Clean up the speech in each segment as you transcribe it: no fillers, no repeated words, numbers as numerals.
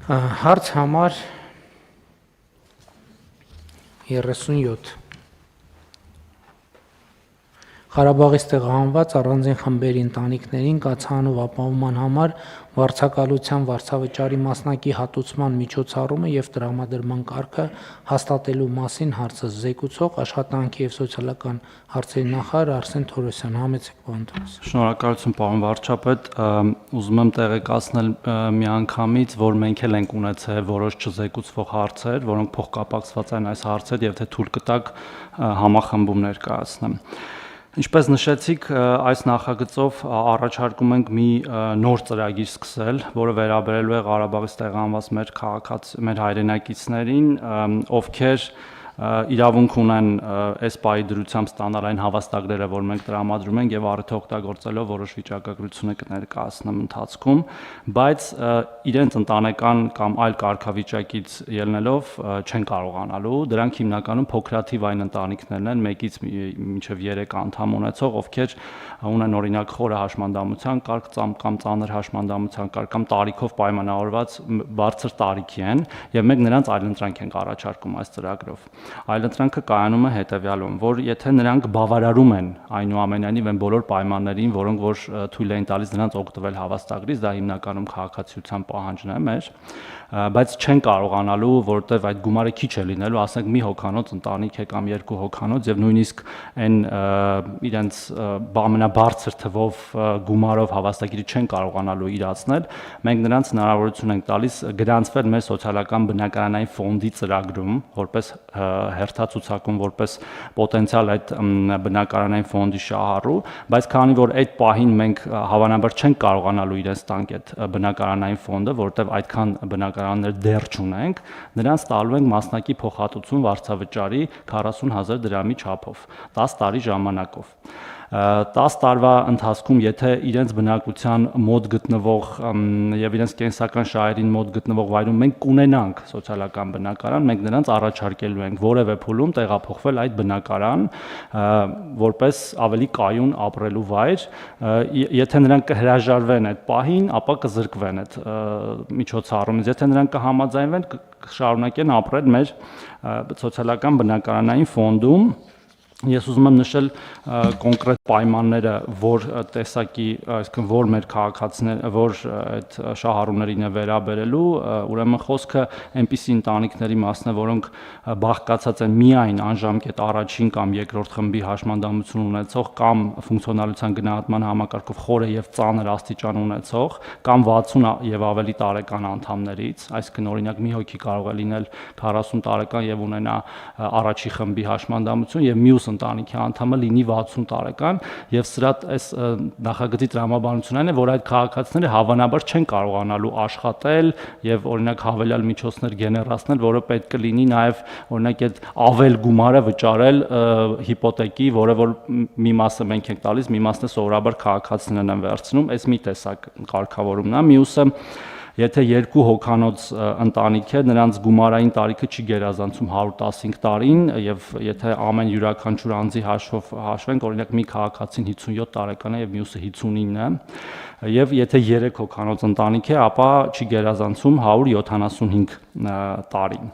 Հարց համար 37 Ղարաբաղից տեղահանված առանձին խմբերի ընտանիքներին կացանով ապահովման համար վարձակալության վարձավճարի մասնակի հատուցման միջոցառումը և տրամադրման կարգը հաստատելու մասին հարցը զեկուցող աշխատանքի և սոցիալական հարցերի նախարար Արսեն Թորոսյան, համեցեք պարոն Թորոսյան։ Շնորհակալություն պարոն վարչապետ, ուզում եմ տեղեկացնել միանգամից, որ մենք էլ ենք ունեցել որոշ չզեկուցվող հարցեր, որոնք փոխկապակցված են այս հարցեր եւ թե թույլ կտակ համախմբում ներկայացնեմ։ Ինչպես նշեցիք, այս նախագծով առաջարկում ենք մի նոր ծրագիր սկսել, որը վերաբերելու է Ղարաբաղից տեղահանված մեր հայրենակիցներին, ովքեր իրավունք ունեն այս պահի դրությամբ ստանալ այն հավաստագրերը, որ մենք տրամադրում ենք եւ առիթը օգտագործելով որոշ վիճակագրությունը կներկայացնեմ ընթացքում, բայց իրենց ընտանեկան կամ այլ կարգավիճակից ելնելով չեն կարողանալու, դրանք հիմնականում փոքրաթիվ այն ընտանիքներն են, 1-ից մինչև 3 անդամ ունեցող, ովքեր ունեն օրինակ խորը հաշմանդամության կարգ կամ ծանր հաշմանդամության կարգ կամ տարիքով պայմանավորված բարձր տարիքի են եւ մենք նրանց այլընտրանք ենք առաջարկում այս ծրագրով։ Այլընտրանքը կայանում է հետեւյալում, որ եթե նրանք բավարարում են այնուամենայնիվ այն բոլոր պայմաններին, որոնք որ թույլ էին տալիս նրանց օգտվել հավաստագրից, դա հիմնականում քաղաքացիության պահանջն է մեր, բայց չեն կարողանալու, որովհետև այդ գումարը քիչ է լինելու, ասենք մի հոգանոց ընտանիք է կամ 2 հոգանոց եւ նույնիսկ այն իրենց ամենաբարձր թվով գումարով հավաստագիրը չեն կարողանալու իրացնել, մենք նրանց հնարավորություն ենք տալիս գրանցվել մեր սոցիալական բնակարանային ֆոնդի ծրագրում, որպես հերթացուցակում, որպես պոտենցիալ այդ բնակարանային ֆոնդի շահառու, բայց քանի որ այդ պահին մենք հավանաբար չենք կարողանալու իրենց տանք այդ բնակարանային ֆոնդը, որովհետև այդքան բնակարաններ դեռ չունենք, նրանց տալու ենք մասնակի փոխհատուցում վարձավճարի 40,000 դրամի չափով 10 տարի ժամանակով։ 10 տարվա ընթացքում, եթե իրենց բնակության մոտ գտնվող եւ իրենց կենսական շահերին մոտ գտնվող վայրում մենք կունենանք սոցիալական բնակարան, մենք նրանց առաջարկելու ենք որևէ փուլում տեղափոխվել այդ բնակարան, որպես ավելի կայուն ապրելու վայր, եթե նրանք կհրաժարվեն այդ պահին, ապա կզրկվեն այդ միջոցառումից, եթե նրանք կհամաձայնվեն, կշարունակեն ապրել մեր սոցիալական բնակարանային ֆոնդում։ Ես ուզում եմ նշել կոնկրետ պայմանները, որ տեսակի, այսինքն որ մեր քաղաքացիներ, որ այդ շահառուներին է վերաբերելու, ուրեմն խոսքը այնպիսի ընտանիքների մասն է, որոնք բաղկացած են միայն անժամկետ առաջին կամ երկրորդ խմբի հաշմանդամություն ունեցող կամ ֆունկցիոնալության գնահատման համակարգով խորը եւ ծանր աստիճան ունեցող կամ 60 եւ ավելի տարեկան անդամներից, այսինքն օրինակ մի հոգի կարող է լինել 40 տարեկան եւ ունենա առաջի խմբի հաշմանդամություն եւ մյուս ընտանիքի անդամը լինի 60 տարեկան եւ սրա այս նախագծի տրամաբանությունն է, որ այդ քաղաքացիները հավանաբար չեն կարողանալու աշխատել եւ օրինակ հավելյալ միջոցներ գեներացնել, որը պետք է լինի նաեւ օրինակ այդ ավել գումարը վճարել հիպոթեկի, որը որ մի մասը մենք ենք տալիս, մի մասը սովորաբար քաղաքացիներն են վերցնում, այս մի տեսակ կարգավորումն է, մյուսը Եթե 2 հոգանոց ընտանիք է, նրանց գումարային տարիքը չի գերազանցում 115 տարին եւ եթե ամեն յուրաքանչյուր անձի հաշվով հաշվենք, օրինակ մի քաղաքացին 57 տարեկան է եւ մյուսը 59 է, եւ եթե 3 հոգանոց ընտանիք է, ապա չի գերազանցում 175 տարին։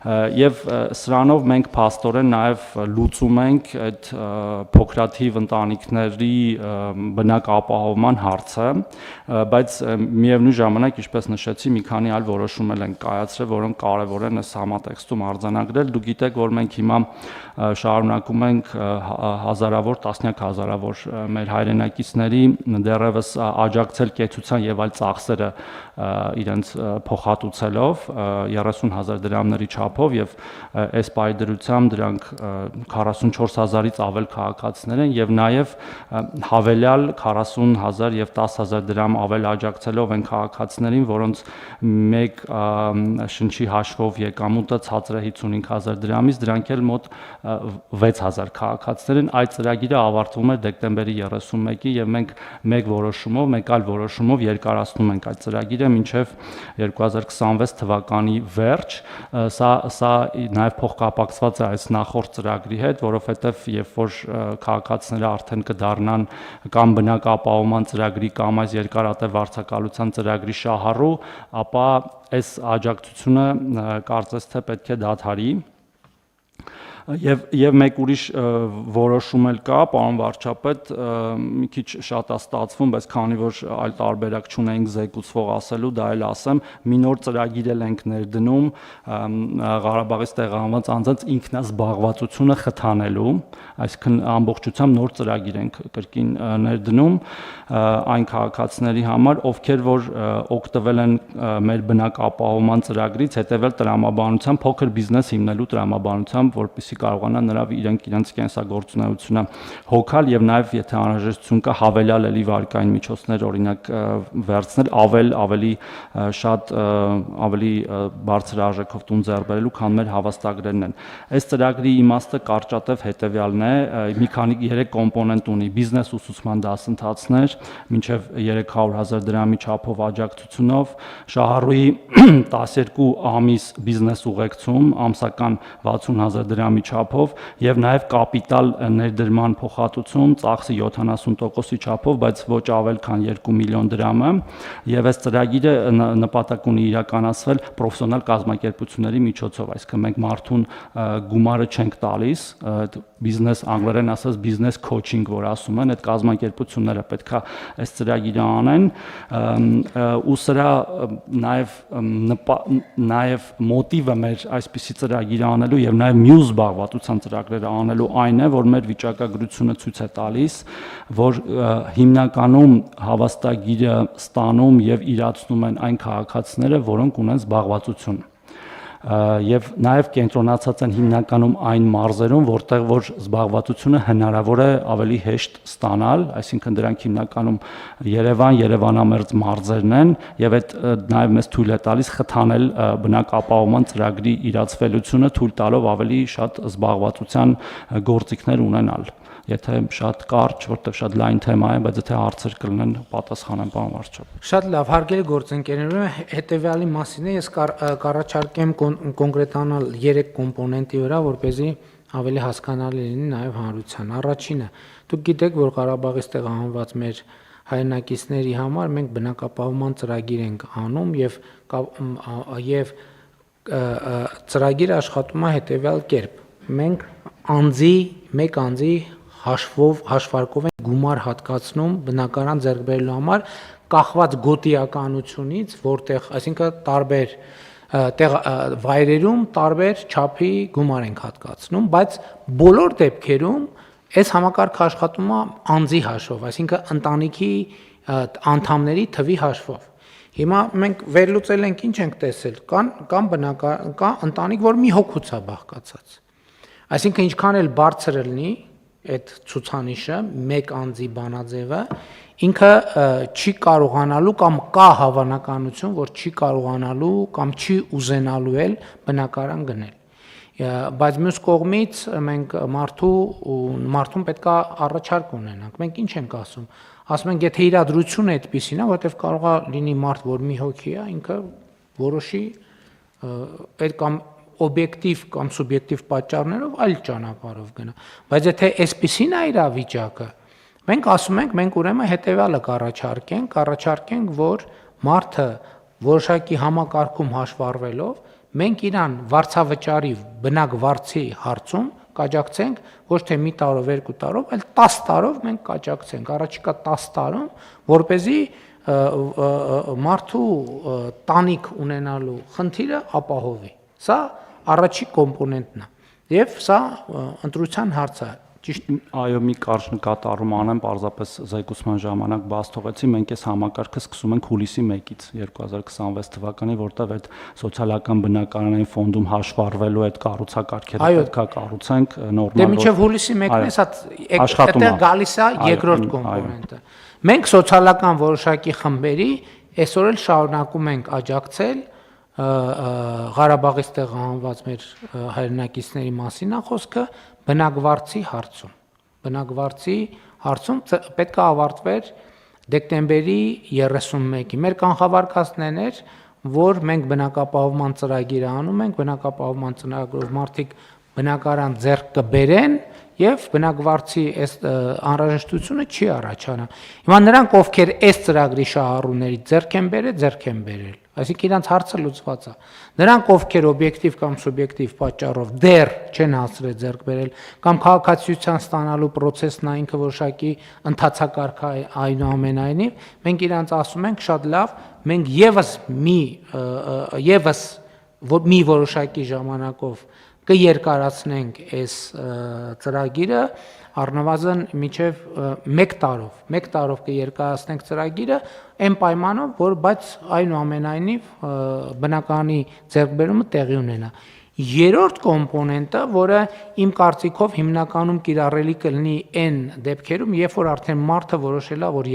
Եվ սրանով մենք փաստորեն նաև լուծում ենք այդ փոքրաթիվ ընտանիքների բնակապահովման հարցը, բայց միևնույն ժամանակ, ինչպես նշեցի, մի քանի այլ որոշումներ ենք կայացրել, որոնք կարևոր են այս համատեքստում արձանագրել։ Դուք գիտեք, որ մենք հիմա շարունակում ենք հազարավոր, տասնյակ հազարավոր մեր հայրենակիցների դեռևս աջակցել կեցության եւ այլ ծախսերը իրենց փոխհատուցելով 30,000 դրամների չափով եւ այս պայդրությամբ դրանք 44,000-ից ավել քաղաքացիներ են եւ նաեւ հավելյալ 40,000 եւ 10,000 դրամ ավել աջակցելով են քաղաքացիներին, որոնց մեկ շնչի հաշվով եկամուտը ցածր է 55,000 դրամից, դրանք էլ մոտ 6,000 քաղաքացիներ են։ Այդ ծրագիրը ավարտվում է դեկտեմբերի 31-ին եւ մենք մեկ այլ որոշումով երկարացնում ենք այդ ծրագիրը մինչև 2026 թվականի վերջ։ Սա սա նաև փոխկապակցված է այս նախորդ ծրագրի հետ, որովհետև երբ որ քաղաքացիները արդեն կդառնան կամ բնակապահովման ծրագրի կամ այս երկարատև վարձակալության ծրագրի շահառու, ապա այս աջակցությունը կարծես թե պետք է դադարի։ Եվ մեկ ուրիշ որոշում էլ կա, պարոն վարչապետ, մի քիչ շատ է ստացվում, բայց քանի որ այլ տարբերակ չունենք զեկուցվող ասելու, դա էլ ասեմ, մի նոր ծրագիր էլ ենք ներդնում Ղարաբաղից տեղահանված անձանց ինքնազբաղվածությունը խթանելու, այսինքն ամբողջությամբ նոր ծրագիր ենք կրկին ներդնում այն քաղաքացիների համար, ովքեր որ օգտվել են մեր բնակապահովման ծրագրից, հետևել տրամաբանությամբ, փոքր բիզնես հիմնելու տրամաբանությամբ, որպեսզի կարողանան իրենց կենսագործունեությունը հոգալ եւ նաեւ եթե անհրաժեշտություն կա հավելյալ էլի վարկային միջոցներ օրինակ վերցնել ավելի շատ ավելի բարձր արժեքով տուն ձեռք բերելու, քան մեր հավաստագրերն են։ Այս ծրագրի իմաստը կարճատև հետեւյալն է, մի քանի 3 կոմպոնենտ ունի՝ բիզնես ուսուցման դասընթացներ, մինչև 300,000 դրամի չափով աջակցությունով, շահառուի 12 ամիս բիզնես ուղեկցում, ամսական 60,000 դրամի չափով եւ նաեւ կապիտալ ներդրման փոխհատուցում ծախսի 70%-ի չափով, բայց ոչ ավել քան 2 միլիոն դրամը, եւ այս ծրագիրը նպատակ ունի իրականացվել պրոֆեսիոնալ կազմակերպությունների միջոցով, այսինքն մենք մարդուն գումարը չենք տալիս, բիզնես անգլերեն ասած բիզնես քոչինգ, որ ասում են, այդ կազմակերպությունները պետքա այս ծրագիրը անեն, ու սրա նաեւ մոտիվը մեր այսպիսի ծրագիր անելու եւ նաեւ մյուս զբաղվածության ծրագրերը անելու այն է, որ մեր վիճակագրությունը ցույց է տալիս, որ հիմնականում հավաստագիրը ստանում եւ իրացնում են այն քաղաքացիները, որոնք ունեն զբաղվածություն եւ նաեւ կենտրոնացած են հիմնականում այն մարզերում, որտեղ որ զբաղվածությունը հնարավոր է ավելի հեշտ ստանալ, այսինքն դրանք հիմնականում Երևան, Երևանամերձ մարզերն են եւ այդ նաեւ մեզ թույլ է տալիս խթանել բնակապահովման ծրագրի իրացվելությունը, թույլ տալով ավելի շատ զբաղվածության գործիքներ ունենալ։ Եթե շատ կարճ, որտեղ շատ լայն թեմա է, բայց եթե հարցեր կլինեն, պատասխանեմ, պարոն վարչապետ։ Շատ լավ, հարգելի գործընկերներ, հետեւյալի մասին է, ես կառաջարկեմ կոնկրետանալ 3 կոմպոնենտի վրա, որպեսզի ավելի հասկանալի լինի նաեւ հանրության։ Առաջինը, դուք գիտեք, որ Ղարաբաղից տեղահանված մեր հայրենակիցների համար մենք բնակապահովման ծրագիր ենք անում եւ ծրագիրը աշխատում է հետեւյալ կերպ։ Մենք մեկ անձի հաշվարկով են գումար հատկացնում բնակարան ձեռք բերելու համար կախված գոտիականությունից, որտեղ, այսինքն տարբեր վայրերում տարբեր չափի գումար ենք հատկացնում, բայց բոլոր դեպքերում այս համակարգը աշխատում է անձի հաշվով, այսինքն ընտանիքի անդամների թվի հաշվով։ Հիմա մենք վերլուծել ենք, ինչ ենք տեսել, կա ընտանիք, որ մի հոգուց է բաղկացած։ Այսինքն ինչքան էլ բարձր լինի այդ ցուցանիշը, մեկ անձի բանաձևը, ինքը չի կարողանալու կամ կա հավանականություն, որ չի կարողանալու կամ չի ուզենալու էլ բնակարան գնել։ Բայց մյուս կողմից մենք մարդուն պետք է առաջարկ ունենանք։ Մենք ինչ ենք ասում։ Ասում ենք, եթե իրադրությունը այդպեսին է, որտեղ կարող է լինի մարդ, որ մի հոգի է, ինքը որոշի այդ կամ օբյեկտիվ կամ սուբյեկտիվ պատճառներով այլ ճանապարհով գնա։ Բայց եթե այսպեսին է իրավիճակը, մենք ասում ենք, մենք ուրեմն հետեւյալը կառաջարկենք, որ մարդը որոշակի համակարգում հաշվառվելով, մենք իրան վարձավճարի բնակ վարձի հարցում կաջակցենք ոչ թե մի տարով, 2 տարով, այլ 10 տարով մենք կաջակցենք, առաջիկա 10 տարում, որպեսզի մարդու տանիք ունենալու խնդիրը ապահովի։ Սա առաջի կոմպոնենտն է եւ սա ընտրության հարց է։ Ճիշտ։ Այո, մի կարճ նկատառում անեմ, պարզապես զեկուցման ժամանակ բաց թողեցի, մենք այս համակարգը սկսում ենք հուլիսի 1-ից 2026 թվականի, որտեղ այդ սոցիալական բնակարանային ֆոնդում հաշվառվելու այդ կառուցակարգերը պետքա կառուցենք նորմալ։ Դե մինչև հուլիսի 1-ն է, սա այդտեղ գալիս է երկրորդ կոմպոնենտը։ Մենք սոցիալական որոշակի խմբերի այսօր էլ շարունակում ենք աջակցել Ղարաբաղից տեղահանված մեր հայրենակիցների մասին է խոսքը բնակվարձի հարցում։ Բնակվարձի հարցում պետք է ավարտվեր դեկտեմբերի 31-ի։ Մեր կանխավարկածներն էր, որ մենք բնակապահովման ծրագիր անում ենք, բնակապահովման ծրագրով մարդիկ բնակարան ձեռք կբերեն եւ բնակվարձի այս անհրաժեշտությունը չի առաջանա։ Հիմա նրանք, ովքեր այս ծրագրի շահառուներից ձեռք են բերել, այսինքն իրանց հարցը լուծված է։ Նրանք, ովքեր օբյեկտիվ կամ սուբյեկտիվ պատճառով դեռ չեն հասցրել ձեռք բերել, կամ քաղաքացիության ստանալու process-ն է ինքը որոշակի ընթացակարգ է այնուամենայնիվ, մենք իրանց ասում ենք շատ լավ, մենք եւս մի որոշակի ժամանակով կերկարացնենք այս ծրագիրը առնվազն մինչև 1 տարով կերկարացնենք ծրագիրը այն պայմանով, որ բայց այնուամենայնիվ բնականի ձեռքբերումը տեղի ունենա։ Երրորդ կոմպոնենտը, որը իմ կարծիքով հիմնականում կիրառելի կլինի այն դեպքերում, երբ որ արդեն մարդը որոշել է, որ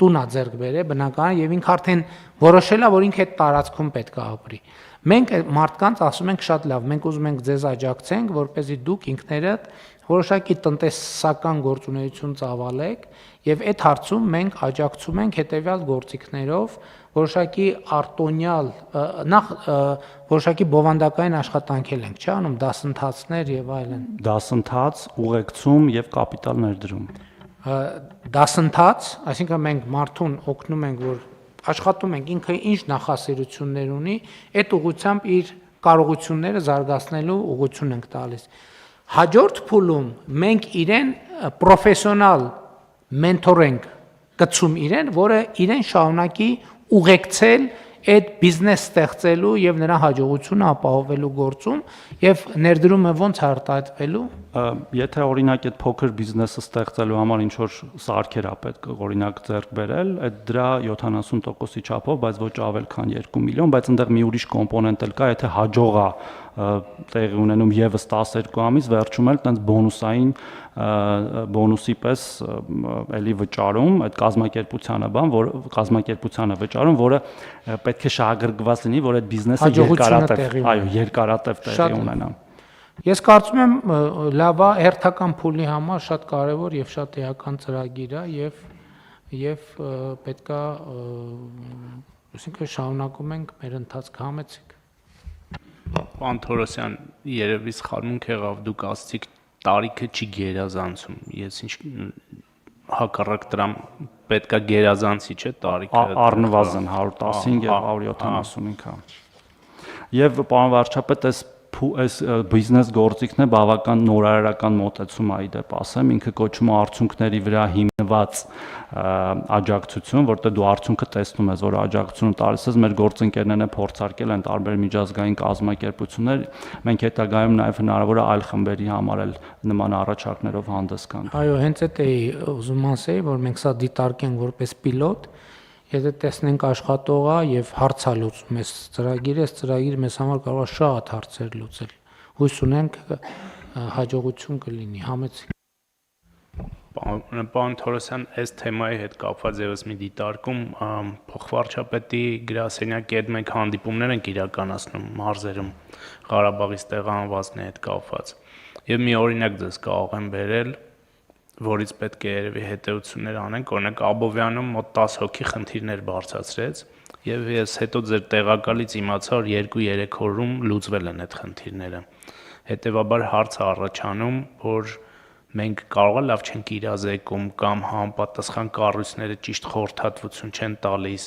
տուն է ձեռք բերել բնակարան եւ ինքը արդեն որոշել է, որ ինքը այդ տարածքում պետք է ապրի։ Մենք մարդկանց ասում ենք շատ լավ, մենք ուզում ենք ձեզ աջակցենք, որպեսզի դուք ինքներդ որոշակի տնտեսական գործունեություն ծավալեք եւ այդ հարցում մենք աջակցում ենք հետեւյալ գործիքներով, որոշակի արտոնյալ որոշակի բովանդակային աշխատանքել ենք, չէ՞ անում, դասընթացներ եւ այլն։ Դասընթաց, ուղեկցում եւ կապիտալ ներդրում։ Դասընթաց, այսինքն մենք մարդուն օգնում ենք, որ աշխատում ենք, ինքը ինչ նախասիրություններ ունի, այդ ուղղությամբ իր կարողությունները զարգացնելու ուղղություն ենք տալիս։ Հաջորդ փուլում մենք իրեն պրոֆեսիոնալ մենթոր ենք կցում իրեն, որը իրեն շարունակի ուղեկցել այդ բիզնես ստեղծելու եւ նրա հաջողությունը ապահովելու գործում եւ ներդրումը ոնց արտահայտվելու։ Եթե օրինակ այդ փոքր բիզնեսը ստեղծելու համար ինչ որ սարքեր է պետք օրինակ ձեռք բերել, այդ դրա 70%-ի չափով, բայց ոչ ավել քան 2 միլիոն, բայց այնտեղ մի ուրիշ կոմպոնենտ էլ կա, եթե հաջող է տեղի ունենում եւս 12 ամիս, վերջում էլ տենց բոնուսի պես էլի վճարում այդ կազմակերպությանը վճարում, որը պետք է շահագրգռված լինի, որ այդ բիզնեսը երկարատև տեղի ունենա։ Ես կարծում եմ լավ է հերթական փուլի համար շատ կարևոր եւ շատ էական ծրագիր է եւ պետքա այսինքն շարունակում ենք մեր ընթացքը համեցիկ։ Պարոն Թորոսյան, երևի սխալմունք եղավ, դուք ասացիք տարիքը չի գերազանցում։ Ես ինչ հակառակ դրամ պետքա գերազանցի, չէ՞ տարիքը։ Առնվազն 115 եւ 175-ը։ Եվ պարոն վարչապետ, այս բիզնես գործիքն է բավական նորարարական մոտեցում է իդեպ ասեմ, ինքը կոչվում է արդյունքների վրա հիմնված աջակցություն, որտեղ դու արդյունքը տեսնում ես, որ աջակցությունը տալիս ես, մեր գործընկերներն փորձարկել են տարբեր միջազգային կազմակերպություններ, մենք հետագայում նաև հնարավոր է այլ խմբերի համար էլ նման առաջարկներով հանդես գանք։ Այո, հենց այդ էի ուզում ասեի, որ մենք սա դիտարկենք որպես պիլոտ, եթե տեսնենք աշխատող է եւ հարց է լուծում այս ծրագիրը մեզ համար կարող է շատ հարցեր լուծել։ Հույս ունենք հաջողություն կլինի, համեցիկ։ Պարոն Թորոսյան, այս թեմայի հետ կապված եւս մի դիտարկում փոխվարչապետի գրասենյակի հետ մենք հանդիպումներ ենք իրականացնում մարզերում Ղարաբաղից տեղահանվածների հետ կապված։ Եվ մի օրինակ ձեզ կարող եմ բերել, որից պետք է երևի հետեւություններ անենք, օրինակ Աբովյանում մոտ 10 հոգի խնդիրներ բարձրացրեց, եւ ես հետո ձեր տեղակալից իմացա, որ 2-3 օրում լուծվել են այդ խնդիրները։ Հետևաբար հարց է առաջանում, որ մենք կարող է լավ չենք իրազեկում կամ համապատասխան կառույցները ճիշտ խորհրդատվություն չեն տալիս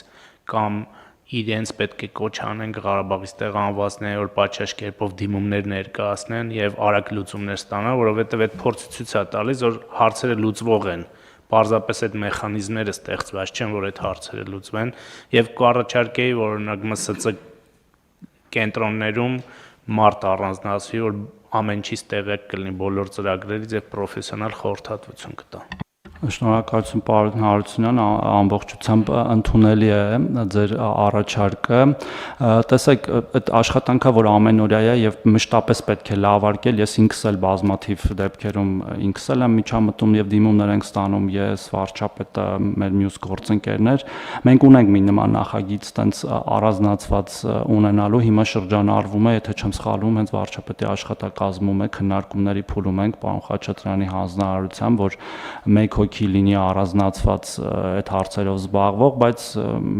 կամ իրենց պետք է կոչ անենք Ղարաբաղից տեղահանվածների, որ պատշաճ կերպով դիմումներ ներկայացնեն եւ արագ լուծումներ ստանան, որովհետեւ այդ փորձը ցույց է տալիս, որ հարցերը լուծվող են։ Պարզապես այդ մեխանիզմները ստեղծված չեն, որ այդ հարցերը լուծվեն եւ կառաջարկեի, որ օրինակ ՄՍՑ կենտրոններում մարդ առանձնացվի, որ ամեն ինչից տեղյակ կլինի բոլոր ծրագրերից եւ պրոֆեսիոնալ խորհրդատվություն կտա։ Շնորհակալություն պարոն Հարությունյան, ամբողջությամբ ընդունելի է ձեր առաջարկը։ Տեսեք, այդ աշխատանքը, որ ամենօրյա է եւ մշտապես պետք է լավարկել, ես ինքս էլ բազմաթիվ դեպքերում ինքս էլ եմ միջամտում եւ դիմումներ ենք ստանում, ես վարչապետը, մեր մյուս գործընկերներ, մենք ունենք մի նման նախագիծ, տենց առանձնացված ունենալու, հիմա շրջանառվում է, եթե չեմ սխալվում, հենց վարչապետի աշխատակազմում է, քննարկումների փուլում ենք պարոն Խաչատրյանի հանձնարարությամբ, որ մեկ հոգի հոգի լինի առանձնացված այդ հարցերով զբաղվող, բայց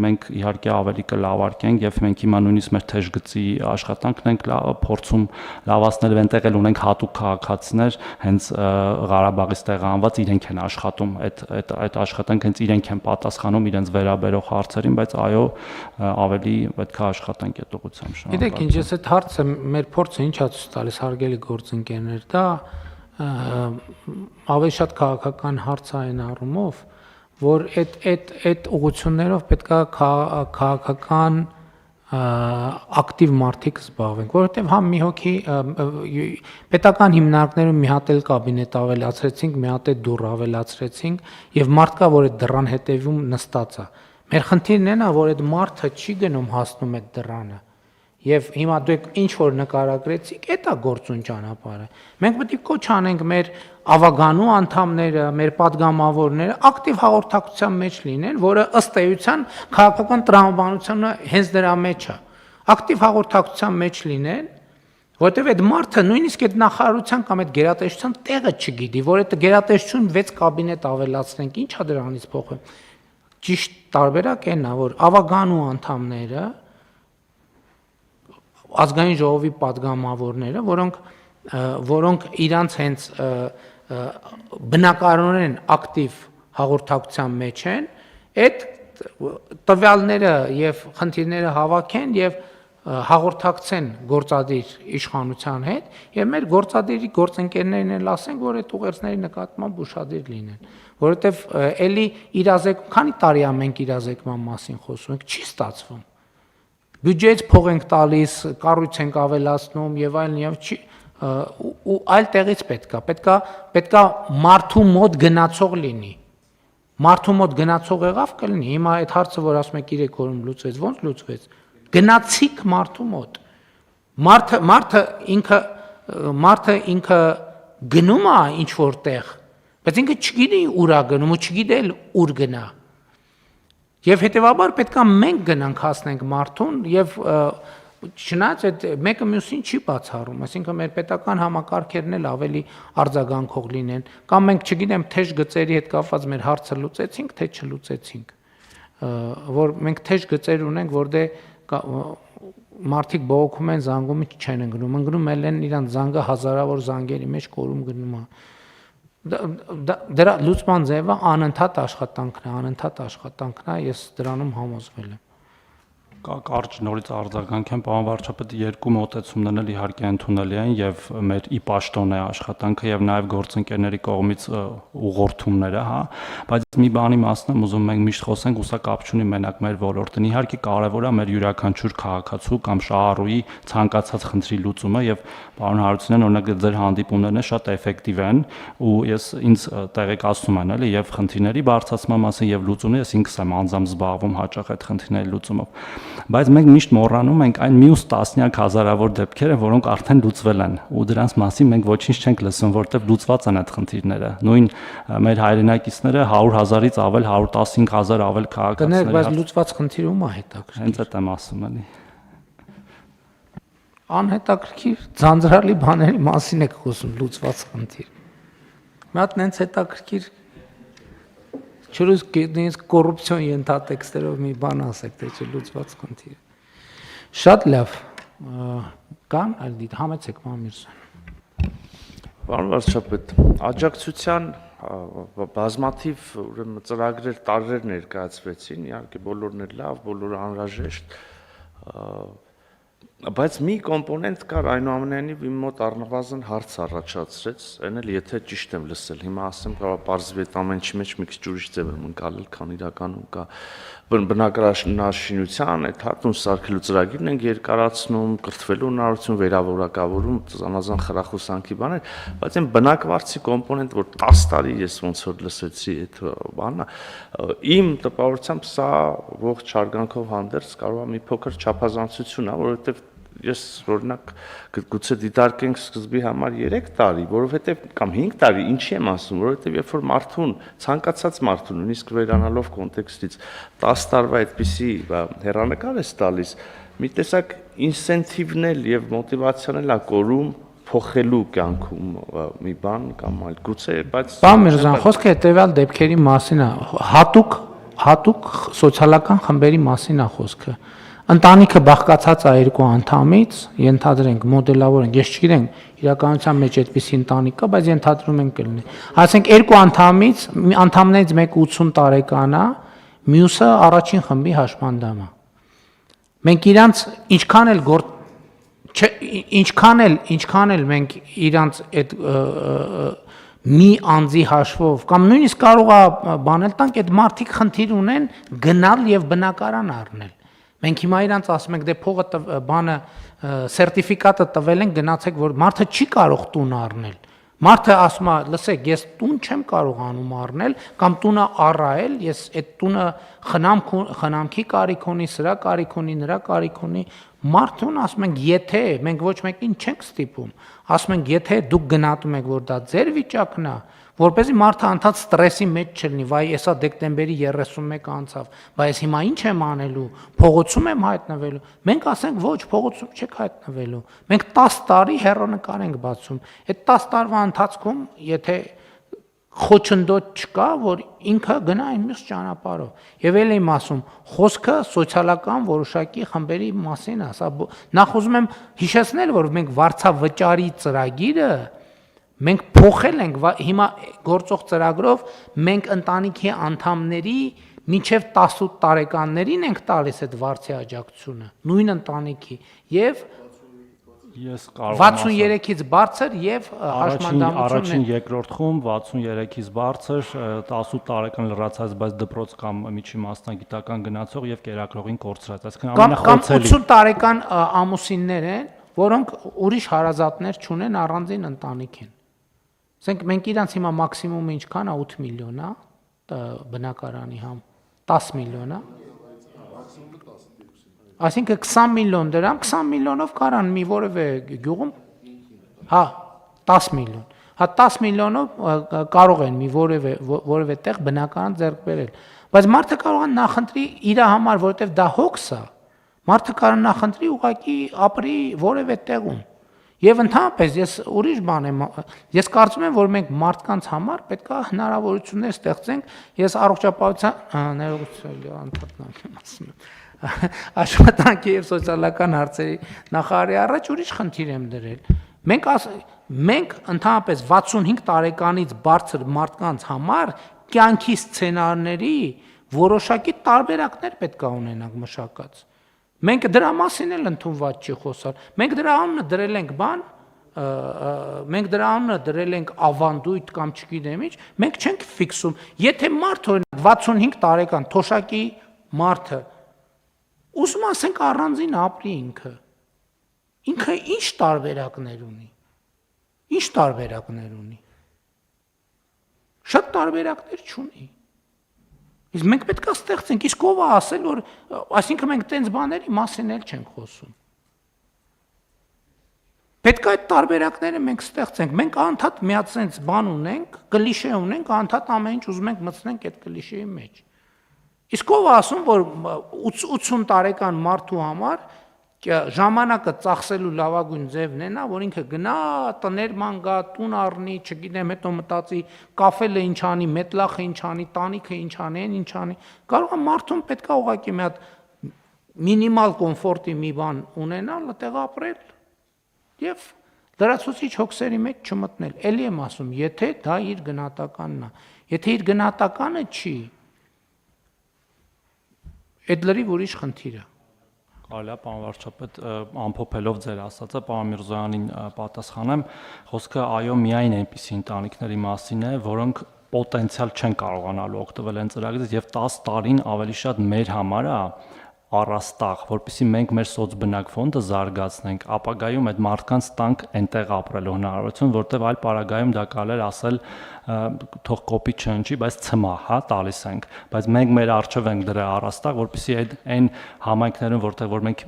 մենք իհարկե ավելի կլավարկենք եւ մենք հիմա նույնիսկ մեր թեժ գծի աշխատանքն ենք փորձում լավացնել, այնտեղ էլ ունենք հատուկ քաղաքացիներ, հենց Ղարաբաղից տեղանված իրենք են աշխատում, այդ աշխատանքը հենց իրենք են պատասխանում իրենց վերաբերող հարցերին, բայց այո, ավելի պետք է աշխատանք այդ ուղղությամբ շնորհակալ։ Գիտեք, ինչ ես այդ հարցը մեր փորձը ինչա ցույց տալիս, հարգելի գործընկերներ, դա ավելի շատ քաղաքական հարց է այն առումով, որ այդ ուղղություններով պետքա քաղաքական ակտիվ մարդիկ զբաղվենք, որովհետև համ մի հոգի պետական հիմնարկներում մի հատ էլ կաբինետ ավելացրեցինք, մի հատ էլ դուռ ավելացրեցինք եւ մարդ կա, որ այդ դռան հետևում նստած է։ Մեր խնդիրն է նա, որ այդ մարդը չի գնում հասնում այդ դռանը։ Եվ հիմա դուք ինչ որ նկարագրեցիք, դա գործուն ճանապարհը։ Մենք պետք է կոչ անենք մեր ավագանու անդամները, մեր падգամավորները ակտիվ հաղորդակցության մեջ լինեն, որը ըստ էության քաղաքական տրամաբանությունը հենց դրա մեջ է։ Ակտիվ հաղորդակցության մեջ լինեն, որտեղ այդ մարդը նույնիսկ այդ նախարարության կամ այդ գերատեսչության տեղը չգիտի, որ այդ գերատեսչություն 6 կաբինետ ավելացնենք, ինչա դրանից փոխել։ Ճիշտ տարբերակ այն է, որ ավագանու անդամները ազգային ժողովի падգամավորները, որոնք իրանց հենց բնակարանորեն ակտիվ հաղորդակցության մեջ են, այդ տվյալները եւ խնդիրները հավաքեն եւ հաղորդակցեն գործադիր իշխանության հետ եւ մեր գործադիրի գործընկերներն էլ ասենք, որ այդ ուղերձների նկատմամբ ուշադիր լինեն, որովհետեւ էլի իրազեկում, քանի տարի է մենք իրազեկման մասին խոսում ենք, չի ստացվում։ Բյուջեից փող ենք տալիս, կառույց ենք ավելացնում եւ այլն եւ չի ու այլ տեղից պետքա մարդու մոտ գնացող լինի։ Մարդու մոտ գնացող եղավ կլինի։ Հիմա այդ հարցը, որ ասում եք 3 օրում լուծվեց, ո՞նց լուծվեց։ Գնացիք մարդու մոտ։ Մարդը ինքը գնում է ինչ որտեղ, բայց ինքը չգիտի ուր է գնում ու չգիտի ուր գնա։ Եվ հետեւաբար պետքա մենք գնանք հասնենք մարդուն եւ չնայած այդ մեկը մյուսին չի բացառում, այսինքն մեր պետական համակարգերն էլ ավելի արձագանքող լինեն, կամ մենք չգիտեմ թեժ գծերի հետ կապված մեր հարցը լուծեցինք, թե չլուծեցինք, որ մենք թեժ գծեր ունենք, որտեղ մարդիկ բողոքում են, զանգում չեն ընկնում են իրանց զանգը հազարավոր զանգերի մեջ կորում գնում է։ Դրա լուծման ձևը անընդհատ աշխատանքն է, ես դրանում համոզվել եմ։ Կարճ նորից արձագանքեմ, պարոն վարչապետ, երկու մոտեցումներն էլ իհարկե ընդունելի են եւ մեր ի պաշտոն է աշխատանքը եւ նաեւ գործընկերների կողմից ուղղորդումները, հա, բայց մի բանի մասն եմ ուզում մենք միշտ խոսենք, ու սա կապ չունի մենակ մեր ոլորտին։ Իհարկե կարեւոր է մեր յուրաքանչյուր քաղաքացու կամ շահառուի ցանկացած խնդրի լուծումը եւ պարոն Հարությունյան, օրինակ ձեր հանդիպումներն շատ էֆեկտիվ են ու ինձ տեղեկացնում են էլի եւ խնդիրների բարձրացման մասին եւ լուծումի, ես ինքս եմ անձամբ զբաղվում հաճախ այդ խնդիրների լուծումով։ Բայց մենք միշտ մոռանում ենք այն մյուս տասնյակ հազարավոր դեպքերը, որոնք արդեն լուծվել են ու դրանց մասին մենք ոչինչ չենք լսում, որտեղ լուծված են այդ խնդիրները։ Նույն մեր հայրենակիցները 100,000-ից ավել 115,000 ավել քաղաքացիներ։ Բայց լուծված խնդիրը ում է հետաքրքիր։ Հենց այդ եմ ասում էլի։ Անհետաքրքիր ձանձրալի բաների մասին եք խոսում, լուծված խնդիր։ Մի հատ նենց հետաքրքիր չլուծված կոռուպցիոն ենթատեքստերով մի բան ասեք, թե չլուծված խնդիր։ Շատ լավ։ Կան այլ դիտ համեցեք Մամիրսյան։ Պարոն վարչապետ, աջակցության բազմաթիվ ուրեմն ծրագրեր տարրեր ներկայացվեցին, իհարկե բոլորն էլ լավ, բոլորը անհրաժեշտ, բայց մի կոմպոնենտ կար, այնուամենայնիվ իմ մոտ առնվազն հարց առաջացրեց, այն էլ եթե ճիշտ եմ լսել, հիմա ասեմ, կարող պարզվի այդ ամեն ինչի մեջ մի քիչ ուրիշ ձև եմ ընկալել, քան իրականում կա բնակարանաշինության, այդ հատուն սարքելու ծրագիրն ենք երկարացնում, կրթվելու հնարավորություն, վերավորակավորում, զանազան խրախուսանքի բաներ, բայց այն բնակվարձի կոմպոնենտ, որ 10 տարի ես ոնց որ լսեցի այդ բանը, իմ տպավորությամբ սա ողջ հարգանքով հանդերձ կարող է մի փոքր չափազանցություն է, որովհետև ես օրինակ գուցե դիտարկենք սկզբի համար 3 տարի, որովհետև կամ 5 տարի, ինչի եմ ասում, որովհետև երբ որ մարդուն, ցանկացած մարդուն, նույնիսկ վերանալով կոնտեքստից 10 տարվա այդպիսի հեռանկար է տալիս, մի տեսակ ինսենտիվն էլ եւ մոտիվացիան էլ է կորում փոխելու կյանքում մի բան կամ այլ գուցե, բայց Պարոն Միրզոյան, խոսքը հետեւյալ դեպքերի մասին է, հատուկ սոցիալական խմբերի մասին է խոսքը։ Ընտանիքը բաղկացած է երկու անդամից, ենթադրենք, մոդելավորենք, ես չգիտեմ, իրականության մեջ այդպիսի ընտանիք կա, բայց ենթադրում ենք կլինի։ Ասենք երկու անդամներից մեկը 80 տարեկան է, մյուսը առաջին խմբի հաշմանդամ է։ Մենք իրանց ինչքան էլ մենք իրանց այդ մի անձի հաշվով կամ նույնիսկ կարող է բանել տանք, այդ մարդիկ խնդիր ունեն գնալ եւ բնակարան առնել։ Մենք հիմա իրանց ասում ենք, դե փողը բանը սերտիֆիկատը տվել են, գնացեք, որ մարդը չի կարող տուն առնել։ Մարդը ասում է, լսեք, ես տուն չեմ կարողանում առնել կամ տունը առայել, ես այդ տունը խնամքի կարիք ունի, սրա կարիք ունի, նրա կարիք ունի։ Մարդուն ասում ենք, եթե մենք ոչ մեկին չենք ստիպում, ասում ենք, եթե դուք գնահատում եք, որ դա ձեր վիճակն է, որպեսզի մարդը անդադ ստրեսի մեջ չլինի, վայ, եսա դեկտեմբերի 31 անցավ, բայց հիմա ինչ եմ անելու, փողոցում եմ հայտնվելու։ Մենք ասենք, ոչ, փողոցում չեք հայտնվելու։ Մենք 10 տարի հեռանկար ենք բացում։ Այդ 10 տարվա ընթացքում, եթե խոչընդոտ չկա, որ ինքը գնա այն մյուս ճանապարհով։ Եվ ել եմ ասում, խոսքը սոցիալական որոշակի խմբերի մասին է, սա նախ ուզում եմ հիշեցնել, որ մենք վարձավճարի ծրագիրը մենք փոխել ենք, հիմա գործող ծրագրով մենք ընտանիքի անդամների մինչև 18 տարեկաններին ենք տալիս այդ վարձի աջակցությունը, նույն ընտանիքի եւ Ես կարող եմ 63-ից բարձր եւ հաշմանդամություն առաջին երկրորդ խումբ 63-ից բարձր 18 տարեկան լրացած, բայց դպրոց կամ միջին մասնագիտական գնացող եւ կերակրողին կորցրած, այսինքն ամենախոցելի 80 տարեկան ամուսիններ են, որոնք ուրիշ հարազատներ չունեն, առանձին ընտանիք են։ Ասենք մենք իրանց հիմա մաքսիմումը ինչքան է 8 միլիոն է բնակարանի համ 10 միլիոն է Այսինքն 20 միլիոն դրամ 20 միլիոնով կարան մի որևէ գյուղում հա 10 միլիոն հա 10 միլիոնով կարող են մի որևէ տեղ բնակարան ձեռք բերել բայց մարդը կարող է նախընտրի իր համար որովհետև դա հոգս է մարդը կարող է նախընտրի ուղղակի ապրի որևէ տեղում Եվ ընդհանրապես ես ուրիշ բան եմ ես կարծում եմ որ մենք մարդկանց համար պետք է հնարավորություններ ստեղծենք ես առողջապահության ներողություն անդրադառնամ եմ ասում աշխատանքի եւ սոցիալական հարցերի նախարարի առաջ ուրիշ խնդիր եմ դրել մենք ընդհանրապես 65 տարեկանից բարձր մարդկանց համար կյանքի սցենարների որոշակի տարբերակներ պետք է ունենանք մշակած Մենք դրա մասին էլ ընդունված չի խոսալ։ Մենք դրա անունը դրել ենք բան, մենք դրա անունը դրել ենք ավանդույթ կամ չգիտեմ ինչ, մենք չենք ֆիքսում։ Եթե մարդ օրինակ 65 տարեկան թոշակի մարդը ուզում ասենք առանձին ապրի ինքը ինչ տարբերակներ ունի։ Ինչ տարբերակներ ունի։ Շատ տարբերակներ չունի։ Իսկ մենք պետք է ստեղծենք, իսկ ով է ասել, որ այսինքն մենք տենց բաների մասին էլ չենք խոսում։ Պետք է այդ տարբերակները մենք ստեղծենք, մենք անդադ միացնենք բան ունենք, կլիշե ունենք, անդադ ամեն ինչ ուզում ենք մտցնենք այդ կլիշեի մեջ։ Իսկ ով է ասում, որ 80 տարեկան մարդու համար ժամանակը ծախսելու լավագույն ձևն է նա, որ ինքը գնա տներ ման գա, տուն առնի, չգիտեմ, հետո մտածի կաֆելը ինչ անի, մետլախը ինչ անի, տանիքը ինչ անի, ինչ անի։ Կարող է մարդուն պետք է ուղղակի մի հատ մինիմալ կոմֆորտի մի բան ունենալ, այդտեղ ապրել եւ լրացուցիչ հոգսերի մեջ չմտնել։ Էլի եմ ասում, եթե դա իր գնահատականն է։ Եթե իր գնահատականը չի, այդ լրիվ ուրիշ խնդիր է։ Կարելի է պարոն վարչապետ ամփոփելով ձեր ասածը պարոն Միրզոյանին պատասխանեմ խոսքը այո միայն այնպիսի ընտանիքների մասին է որոնք պոտենցիալ չեն կարողանալու օգտվել այն ծրագրից եւ 10 տարին ավելի շատ մեր համար է առաստաղ որպեսզի մենք մեր սոցբնակ ֆոնդը զարգացնենք ապագայում այդ մարդկանց տանք այնտեղ ապրելու հնարավորություն որտեվ այլ պարագայում դա կարելի ասել թող կոպի չընչի բայց ցմա հա տալիս ենք բայց մենք մեր արժև ենք դրա առաստաղ որպեսզի այն համայնքներում որտեղ որ մենք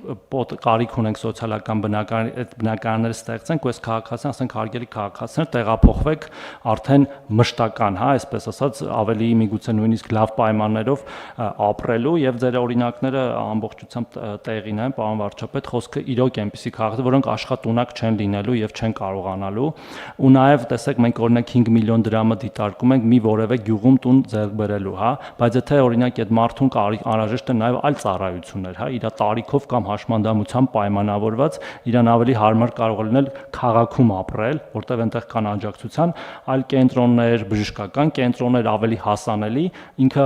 կարիք ունենք սոցիալական բնակարաններ ստեղծենք ու այս քաղաքացիան ասենք հարգելի քաղաքացիներ տեղափոխվեք արդեն մշտական հա այսպես ասած ավելի միգուցե նույնիսկ լավ պայմաններով ապրելու եւ ձեր օրինակները ամբողջությամբ տեղին են, պարոն վարչապետ, խոսքը իրոք այնպիսի քաղաքներ, որոնք աշխատունակ չեն լինելու եւ չեն կարողանալու, ու նաեւ տեսեք մենք օրինակ 5 միլիոն դրամը դիտարկում ենք մի որևէ գյուղում տուն ձեռք բերելու, հա, բայց եթե օրինակ այդ մարդուն անհրաժեշտ է նաեւ այլ ծառայություններ, հա, իր տարիքով կամ հաշմանդամությամբ պայմանավորված, իրան ավելի հարմար կարող է լինել քաղաքում ապրել, որտեղ այնտեղ կան աջակցության այլ կենտրոններ, բժշկական կենտրոններ ավելի հասանելի, ինքը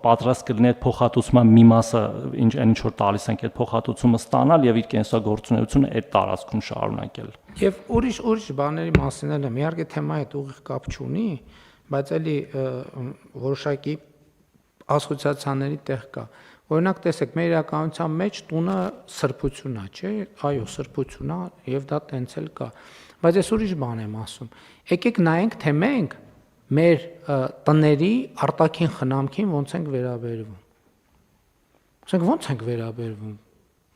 պատրաստ կլինի այդ փոխհատուցման մի մասը ինչ որ տալիս ենք այդ փոխհատուցումը ստանալ եւ իր կենսագործունեությունը այդ տարածքում շարունակել։ Եվ ուրիշ բաների մասին էլ եմ, իհարկե թեմայի հետ ուղիղ կապ չունի, բայց էլի որոշակի ասոցիացիաների տեղ կա։ Օրինակ տեսեք, մեր իրականության մեջ տունը սրբություն է, չէ՞, այո, սրբություն է եւ դա տենց էլ կա։ Բայց ես ուրիշ բան եմ ասում։ Եկեք նայենք, թե մենք մեր տների արտաքին խնամքին ոնց ենք վերաբերվում։ Ասենք ոնց ենք վերաբերվում։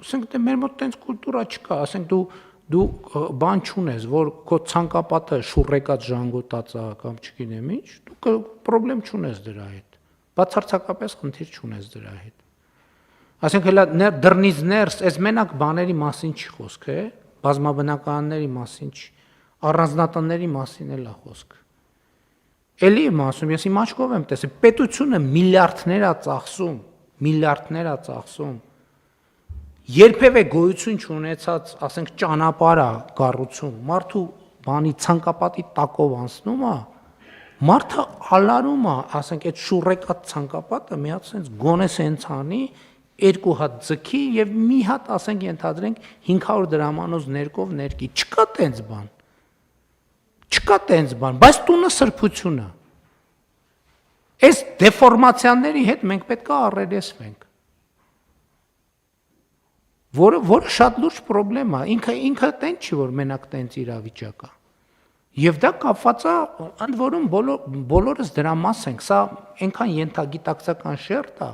Ասենք դե մեր մոտ տենց կուլտուրա չկա, ասենք դու բան չունես, որ քո ցանկապատը շուռեկած ժանգոտած է կամ չգիտեմ ինչ, դու պրոբլեմ չունես դրա հետ։ Բացարձակապես խնդիր չունես դրա հետ։ Ասենք հələ դռնից ներս, այս մենակ բաների մասին չի խոսքը, բազմաբնականների մասին չի, առանձնատների մասին էլ է խոսքը։ Էլի եմ ասում, ես իմ աչքով եմ տեսել, պետությունը միլիարդներ է ծախսում, երբևէ գոյություն չունեցած, ասենք ճանապարհ է կառուցում, մարդու բանի ցանկապատի տակով անցնում է, մարդը ալարում է, ասենք այդ շուռեկած ցանկապատը մի հատ sense գոնե sense անի, երկու հատ ձգի եւ մի հատ ասենք ենթադրենք 500 դրամանոց ներկով ներկի, չկա տենց բան, բայց տունը սրբություն է։ Այս դեֆորմացիաների հետ մենք պետք է առերեսվենք։ Որը շատ լուրջ խնդրեմ է, ինքը տենց չի, որ մենակ տենց իրավիճակ է։ Եվ դա կապված է, ընդ որում բոլորս դրա մաս ենք, սա այնքան ենթագիտակցական շերտ է,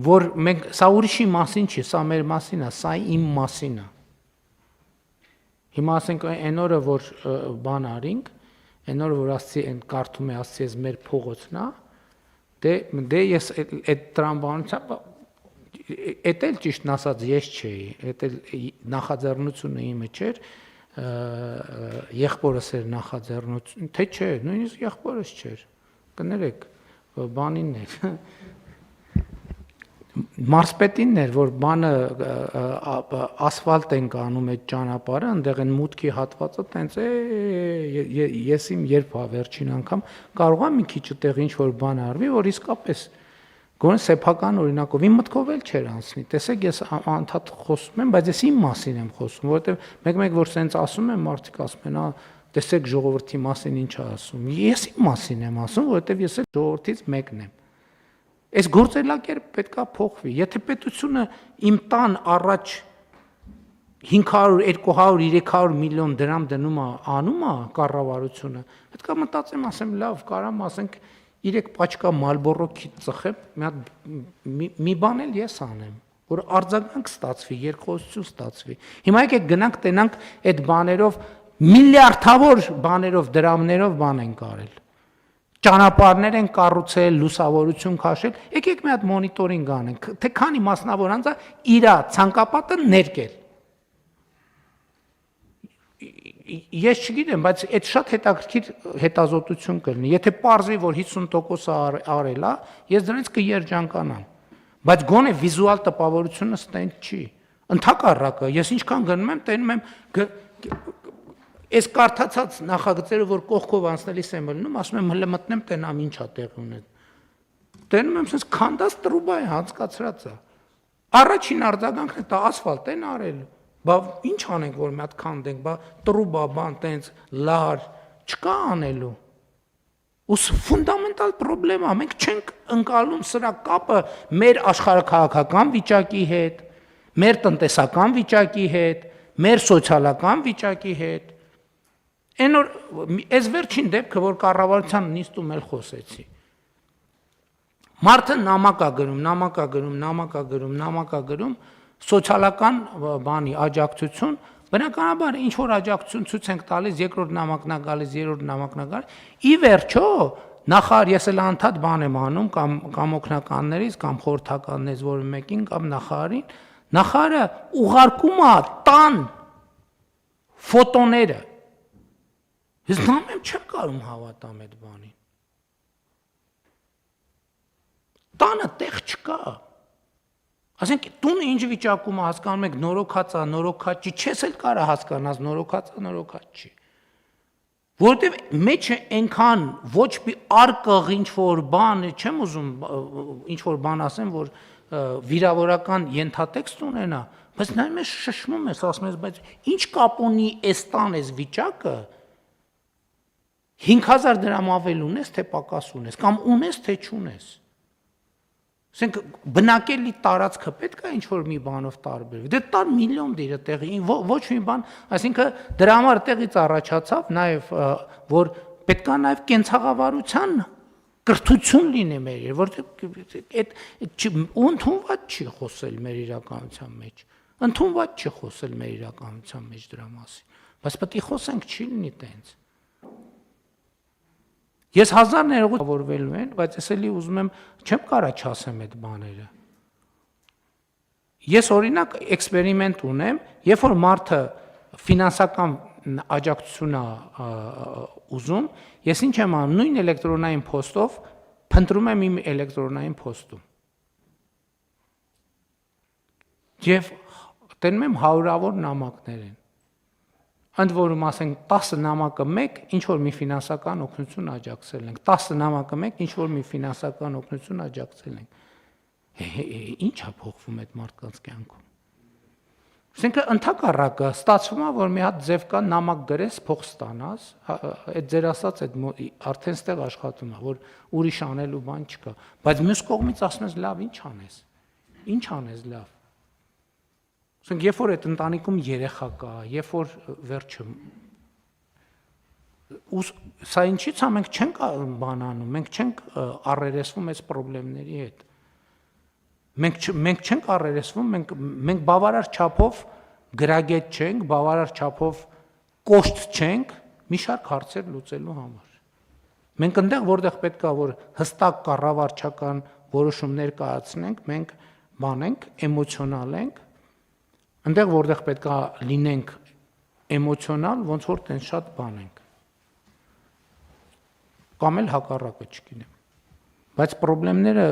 որ մենք սա ուրիշի մասին չի, սա մեր մասին է, սա իմ մասին է։ Հիմա ասենք այն օրը, որ բան արինք, այն օրը, որ ասցի այն կարդում է ասցի ես մեր փողոցն է, դե ես այդ տրամաբանությամբ էդ էլ ճիշտն ասած ես չէի, էդ էլ նախաձեռնությունը իմը չէր, եղբորս էր նախաձեռնություն, թե չէ, նույնիսկ եղբորս չէր, կներեք, բանին էր, մարզպետինն էր, որ բանը ասֆալտ ենք անում այդ ճանապարհը, այնտեղ են մուտքի հատվածը, տենց ես իմ երբ վերջին անգամ կարող եմ մի քիչ այդտեղ ինչ որ բան արվի, որ իսկապես գոնե սեփական օրինակով իմ մտքով էլ չէր անցնի։ Տեսեք, ես անդադ խոսում եմ, բայց ես իմ մասին եմ խոսում, որովհետև մեկ որ սենց ասում եմ, մարդիկ ասում են, տեսեք ժողովրդի մասին ինչ է ասում։ Ես իմ մասին եմ ասում, որովհետև ես էլ ժողովրդից մեկն եմ։ Այս գործելակերպը պետք է փոխվի։ Եթե պետությունը իմ տան առաջ 500, 200, 300 միլիոն դրամ դնում է, անում է կառավարությունը, պետք է մտածեմ, ասեմ, լավ, կարամ ասենք 3 պաչկա Marlboro քիթ ծխեմ, մի բան էլ ես անեմ, որ արձագանք ստացվի, երկխոսություն ստացվի։ Հիմա եկեք գնանք տենանք այդ բաներով միլիարդավոր բաներով, դրամներով բան են կարել։ Ճանապարհներ են կառուցել, լուսավորություն քաշել, եկեք մի հատ մոնիտորինգ անենք, թե քանի մասնավոր անձը իր ցանկապատը ներկել։ Ես չգիտեմ, բայց այդ շատ հետաքրքիր հետազոտություն կլինի։ Եթե պարզվի, որ 50% արել է, ես դրանից կերջանկանամ։ Բայց գոնե վիզուալ տպավորությունը ստենց չի։ Ընդհակառակը, ես ինչքան գնում եմ, տենում եմ այս կարդացած նախագծերը, որ կողքով անցնելիս եմ լնում, ասում եմ հələ մտնեմ, տենամ ինչա տեղի ունեն։ Տենում եմ, sense քանդած տրուբա է հանցկացրած է։ Առաջին արձագանքն է դա ասֆալտ են արել։ Բա ինչ անենք, որ մի հատ քանդենք, բա տրուբա բան տենց լար չկա անելու։ Ու ֆունդամենտալ խնդրեմ է, մենք չենք ընկալում սրա կապը մեր աշխարհաքաղաքական վիճակի հետ, մեր տնտեսական վիճակի հետ, մեր սոցիալական վիճակի հետ։ Այն որ այս վերջին դեպքը, որ կառավարության նիստում էլ խոսեցի։ Մարդը նամակ է գրում, սոցիալական բանի աջակցություն, բնականաբար ինչ որ աջակցություն ցույց ենք տալիս, երկրորդ նամակն է գալիս, երրորդ նամակն է գալիս, ի վերջո նախարար ես էլ անդադ բան եմ անում կամ օգնականներից կամ խորհրդականներից որը մեկին կամ նախարարին, նախարարը ուղարկում է տան ֆոտոները։ Ես նամեմ չեմ կարող հավատամ այդ բանին։ Տանը տեղ չկա։ Ասենք տունը ինչ վիճակում է հասկանում եք նորոգած է, նորոգած չի, չես էլ կարա հասկանաս նորոգած է, նորոգած չի։ Որովհետև մեջը այնքան ոչ մի արկղ ինչ որ բան, չեմ ուզում ինչ որ բան ասեմ, որ վիրավորական ենթատեքստ ունենա, բայց նայում ես շշմում ես, ասում ես, բայց ինչ կապ ունի այս տան այս վիճակը 5000 դրամ ավել ունես, թե պակաս ունես, կամ ունես, թե չունես։ Ասենք բնակելի տարածքը պետք է ինչ որ մի բանով տարբերվի։ Դե տար միլիոն դիրը տեղի, ոչ մի բան, այսինքն դրա համար տեղից առաջացավ նաև որ պետքա նաև կենցաղավարության կրթություն լինի մեր, որտեղ այդ ընդունված չի խոսել մեր իրականության մեջ։ Ընդունված չի խոսել մեր իրականության մեջ դրա մասին։ Բայց պետք է խոսենք, չի լինի տենց։ Ես 1000 ներողություն որվելու են, բայց ես էլի ուզում եմ, չեմ կարա չասեմ այդ բաները։ Ես օրինակ էքսպերիմենտ ունեմ, երբ որ մարդը ֆինանսական աջակցություն է ուզում, ես ինչ եմ անում, նույն էլեկտրոնային փոստով փնտրում եմ իմ էլեկտրոնային փոստում։ Եվ տենում եմ հարյուրավոր նամակներ են։ Ընդ որում ասենք 10 նամակը մեկ ինչ որ մի ֆինանսական օգնություն աջակցել ենք 10 նամակը մեկ ինչ որ մի ֆինանսական օգնություն աջակցել ենք ի՞նչ է փոխվում այդ մարդկանց կյանքում ասենք ընդհակառակը ստացվում է որ մի հատ ձև կա նամակ գրես փող ստանաս այդ ձեր ասած այդ արդեն ստեղ աշխատում է որ ուրիշ անելու բան չկա բայց մյուս կողմից ասում ես լավ ինչ անես լավ Ասենք երբ որ այդ ընտանիքում երեխա կա, երբ որ վերջը սա ինչի՞ց է մենք չենք բանանում, մենք չենք առերեսվում այս խնդիրների հետ։ Մենք չենք առերեսվում, մենք բավարար չափով գրագետ չենք, բավարար չափով կոշտ չենք մի շարք հարցեր լուծելու համար։ Մենք այնտեղ որտեղ պետք է որ հստակ կառավարչական որոշումներ կայացնենք, մենք բանենք, էմոցիոնալ ենք Այնտեղ որտեղ պետք է լինենք էմոցիոնալ, ոնց որ տենց շատ բան ենք։ Կամ էլ հակառակը չգիտեմ։ Բայց խնդիրները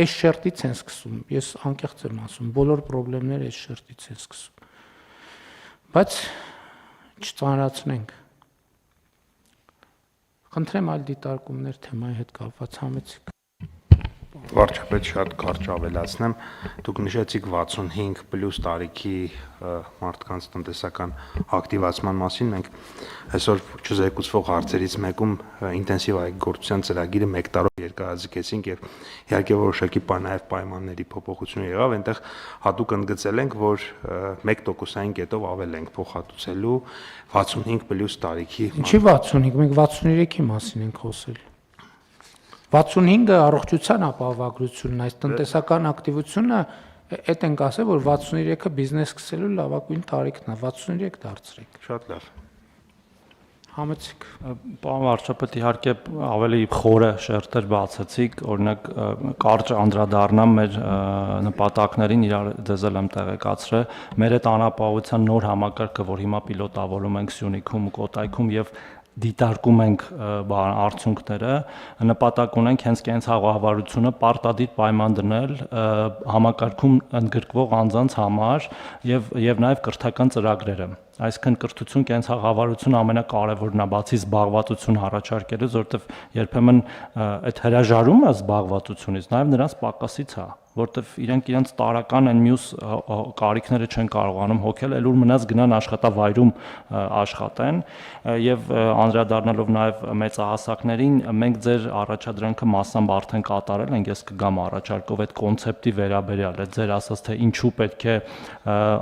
այս շերտից են սկսում։ Ես անկեղծ եմ ասում, բոլոր խնդիրները այս շերտից են սկսում։ Բայց չծանրացնենք։ Խնդրեմ այլ դիտարկումներ թեմայի հետ կապված համեցիկ։ Վարչապետ շատ կարճ ավելացնեմ, դուք նշեցիք 65+ տարիքի մարդկանց տնտեսական ակտիվացման մասին, մենք այսօր չզեկուցվող հարցերից մեկում ինտենսիվ այգեգործության ծրագիրը 1 տարով երկարաձգեցինք եւ իհարկե որոշակի նաև պայմանների փոփոխություն եղավ, այնտեղ հատուկ ընդգծել ենք, որ 1%-ային կետով ավել ենք փոխհատուցելու 65+ տարիքի Ինչի 65, մենք 63-ի մասին ենք խոսել 65-ը առողջության ապահովագրությունն, այս տնտեսական ակտիվությունը, այդ ենք ասել, որ 63-ը բիզնես սկսելու լավագույն տարիքն է, 63 դարձրեք։ Շատ լավ։ Համեցիկ։ Պարոն վարչապետ, իհարկե ավելի խորը շերտեր բացեցիք, օրինակ կարճ անդրադառնամ մեր նպատակներին, իրար ձեզ եմ տեղեկացրել, մեր այդ անապահովության նոր համակարգը, որ հիմա պիլոտավորում ենք Սյունիքում, Կոտայքում եւ դիտարկում ենք արդյունքները, նպատակ ունենք հենց կենցաղավարությունը պարտադիր պայման դնել համակարգում ընդգրկվող անձանց համար եւ նաեւ կրթական ծրագրերը։ Այսինքն կրթություն կենցաղավարությունը ամենակարևորն է բացի զբաղվածություն առաջարկելուց, որովհետեւ երբեմն այդ հրաժարումը զբաղվածությունից նաեւ նրանց պակասից է որտեվ իրենց տարական այն մյուս կարիքները չեն կարողանում հոգել, այլ ուր մնաց գնան աշխատավայրում աշխատեն եւ անդրադառնալով նաեւ մեծահասակներին մենք ձեր առաջադրանքը massամբ արդեն կատարել ենք, ես կգամ առաջարկով այդ կոնցեպտի վերաբերյալ, այդ ձեր ասած թե ինչու պետք է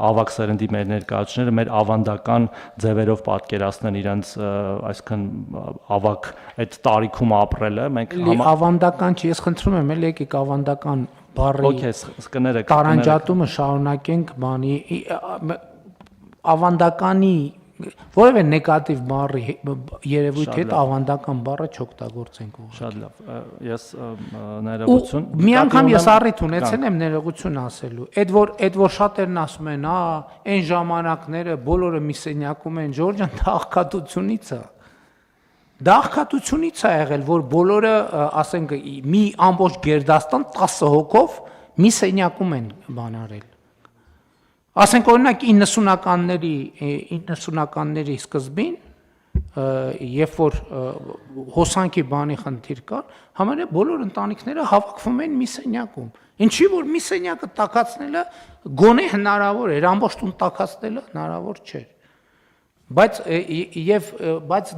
ավակ սերնդի մեր ներկայացուցիչները մեր ավանդական ձևերով պատկերացնեն իրենց այսինքն ավակ այդ տարիքում ապրելը, մենք ավանդական չի, ես խնդրում եմ, եկեք ավանդական Okay, տարանջատումը շարունակենք բանի ավանդականի որևէ նեգատիվ բառի երևույթի հետ ավանդական բառը չօգտագործենք ուղղակի։ Շատ լավ։ Ես ներողություն։ Մի անգամ ես առիթ ունեցել եմ ներողություն ասելու։ Այդ որ շատերն ասում են, այն ժամանակները բոլորը մի սենյակում են, Ժորժան, դա աղքատությունից է։ Դա աղքատությունից է եղել, որ բոլորը, ասենք, մի ամբողջ Գերդաստան 10 հոգով մի սենյակում են բանարել։ Ասենք օրինակ 90-ականների սկզբին, երբ որ հոսանքի բանի խնդիր կար, համարյա բոլոր ընտանիքները հավաքվում են մի սենյակում։ Ինչի որ մի սենյակը տաքացնելը գոնե հնարավոր էր, ամբողջ տուն տաքացնելը հնարավոր չէր։ Բայց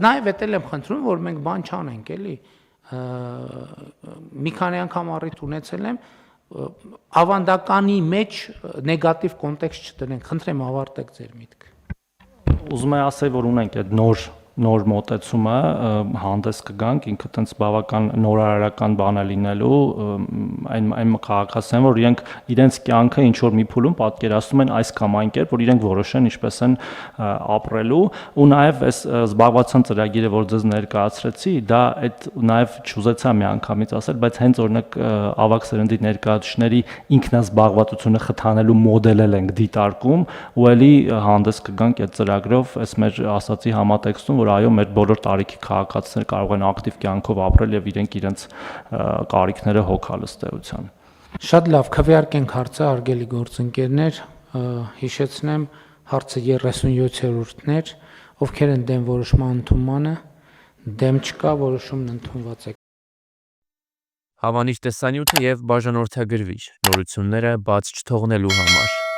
նաև էտել եմ խնդրում, որ մենք բան չանենք, էլի։ Մի քանի անգամ առիթ ունեցել եմ ավանդականի մեջ նեգատիվ կոնտեքստ չդնենք, խնդրեմ ավարտեք ձեր միտքը։ Ուզում եմ ասել, որ ունենք այդ նոր մոտեցումը, հանդես կգանք, ինքը տենց բավական նորարարական բան է լինելու, այն քաղաքացիներն, որ իրենց կյանքը ինչ որ մի փուլում պատկերացնում են այս կամ այն կերպ, որ իրենք որոշեն ինչպես են ապրելու, ու նաև այս զբաղվածության ծրագիրը, որ ձեզ ներկայացրեցի, դա այդ նաև չուզեցա միանգամից ասել, բայց հենց օրինակ ավագ սերնդի ներկայացուցիչների ինքնազբաղվածությունը խթանելու մոդելել ենք դիտարկում, ու ելի հանդես կգանք այդ ծրագրով, այս մեր ասացի համատեքստում, որ այո, մեր բոլոր տարիքի քաղաքացիները կարող են ակտիվ կյանքով ապրել եւ իրենց կարիքները հոգալ ըստ էության։ Շատ լավ, քվեարկենք հարցը, հարգելի գործընկերներ, հիշեցնեմ, հարցը 37-րդն էր, ովքեր են դեմ որոշման ընդունմանը, դեմ չկա, որոշումն ընդունված է։ Հավանիչ տեսանյութը եւ բաժանորդագրվիչ նորությունները բաց չթողնելու համար։